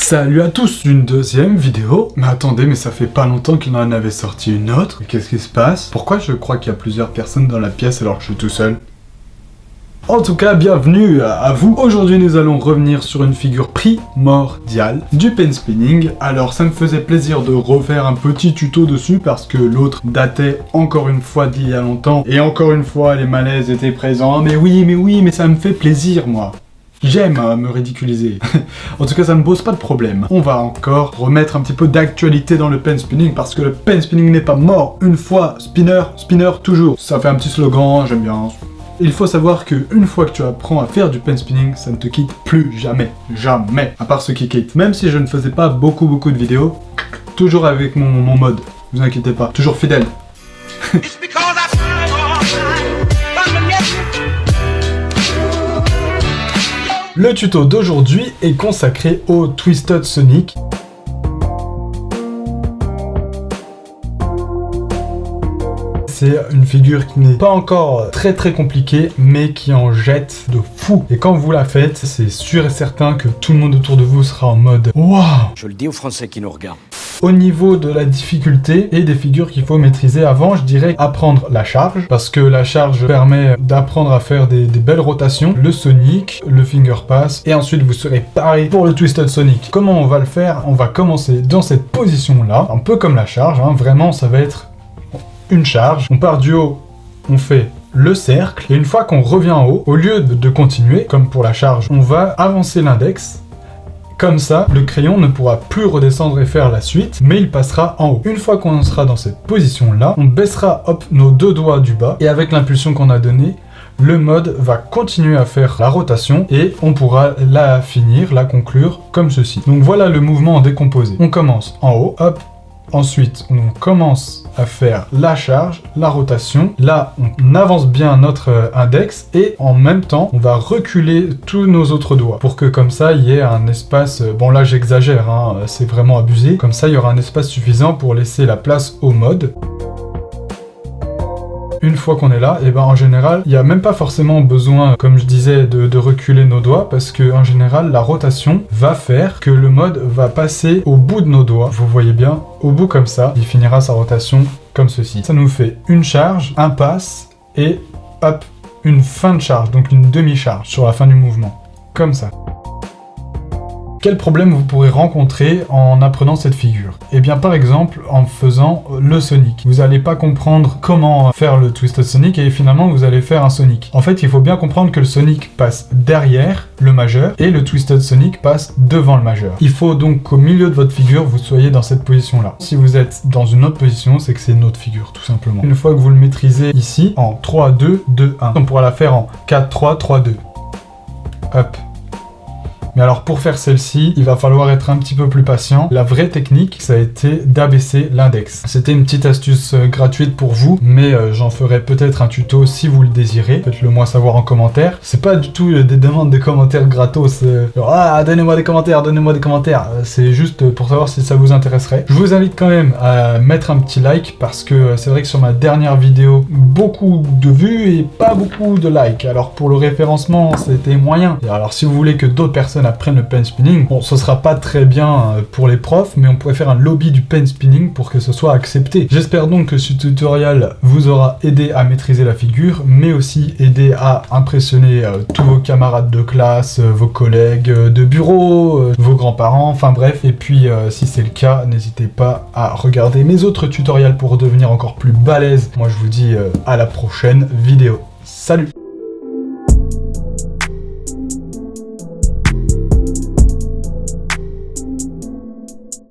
Salut à tous, une deuxième vidéo. Mais attendez, mais ça fait pas longtemps qu'il en avait sorti une autre. Qu'est-ce qui se passe? Pourquoi je crois qu'il y a plusieurs personnes dans la pièce alors que je suis tout seul? En tout cas, bienvenue à vous. Aujourd'hui, nous allons revenir sur une figure primordiale du pen spinning. Alors, ça me faisait plaisir de refaire un petit tuto dessus parce que l'autre datait encore une fois d'il y a longtemps. Et encore une fois, les malaises étaient présents. Mais oui, mais ça me fait plaisir, moi. J'aime me ridiculiser. En tout cas, ça ne pose pas de problème. On va encore remettre un petit peu d'actualité dans le pen spinning parce que le pen spinning n'est pas mort. Une fois, spinner, spinner toujours. Ça fait un petit slogan, j'aime bien. Il faut savoir qu'une fois que tu apprends à faire du pen spinning, ça ne te quitte plus jamais. Jamais. À part ceux qui quittent. Même si je ne faisais pas beaucoup de vidéos, toujours avec mon mode. Vous inquiétez pas. Toujours fidèle. Le tuto d'aujourd'hui est consacré au Twisted Sonic. C'est une figure qui n'est pas encore très compliquée, mais qui en jette de fou. Et quand vous la faites, c'est sûr et certain que tout le monde autour de vous sera en mode waouh. Je le dis aux Français qui nous regardent. Au niveau de la difficulté et des figures qu'il faut maîtriser avant, je dirais apprendre la charge, parce que la charge permet d'apprendre à faire des belles rotations, le Sonic, le Finger Pass, et ensuite vous serez paré pour le Twisted Sonic. Comment on va le faire? On va commencer dans cette position-là, un peu comme la charge, hein. Vraiment ça va être une charge. On part du haut, on fait le cercle, et une fois qu'on revient en haut, au lieu de continuer, comme pour la charge, on va avancer l'index. Comme ça, le crayon ne pourra plus redescendre et faire la suite, mais il passera en haut. Une fois qu'on sera dans cette position-là, on baissera nos deux doigts du bas, et avec l'impulsion qu'on a donnée, le mode va continuer à faire la rotation, et on pourra la finir, la conclure, comme ceci. Donc voilà le mouvement en décomposé. On commence en haut, hop. Ensuite, on commence à faire la charge, la rotation. Là, on avance bien notre index et en même temps, on va reculer tous nos autres doigts pour que comme ça, il y ait un espace... Bon là, j'exagère, hein, c'est vraiment abusé. Comme ça, il y aura un espace suffisant pour laisser la place au mode. Une fois qu'on est là, et ben en général, il n'y a même pas forcément besoin, comme je disais, de reculer nos doigts, parce que en général, la rotation va faire que le mode va passer au bout de nos doigts. Vous voyez bien, au bout comme ça, il finira sa rotation comme ceci. Ça nous fait une charge, un pass, et hop, une fin de charge, donc une demi-charge sur la fin du mouvement. Comme ça. Quel problème vous pourrez rencontrer en apprenant cette figure? Eh bien par exemple en faisant le Sonic. Vous n'allez pas comprendre comment faire le Twisted Sonic et finalement vous allez faire un Sonic. En fait il faut bien comprendre que le Sonic passe derrière le majeur et le Twisted Sonic passe devant le majeur. Il faut donc qu'au milieu de votre figure vous soyez dans cette position là. Si vous êtes dans une autre position c'est que c'est une autre figure tout simplement. Une fois que vous le maîtrisez ici en 3, 2, 2, 1. On pourra la faire en 4, 3, 3, 2. Hop. Mais alors pour faire celle-ci, il va falloir être un petit peu plus patient. La vraie technique, ça a été d'abaisser l'index. C'était une petite astuce gratuite pour vous, mais j'en ferai peut-être un tuto si vous le désirez. Faites-le moi savoir en commentaire. C'est pas du tout des demandes de commentaires gratos. Genre, ah, donnez-moi des commentaires, donnez-moi des commentaires. C'est juste pour savoir si ça vous intéresserait. Je vous invite quand même à mettre un petit like parce que c'est vrai que sur ma dernière vidéo, beaucoup de vues et pas beaucoup de likes. Alors pour le référencement, c'était moyen. Et alors si vous voulez que d'autres personnes apprennent le pen spinning. Bon, ce sera pas très bien pour les profs, mais on pourrait faire un lobby du pen spinning pour que ce soit accepté. J'espère donc que ce tutoriel vous aura aidé à maîtriser la figure, mais aussi aidé à impressionner tous vos camarades de classe, vos collègues de bureau, vos grands-parents, enfin bref. Et puis, si c'est le cas, n'hésitez pas à regarder mes autres tutoriels pour devenir encore plus balèze. Moi, je vous dis à la prochaine vidéo. Salut!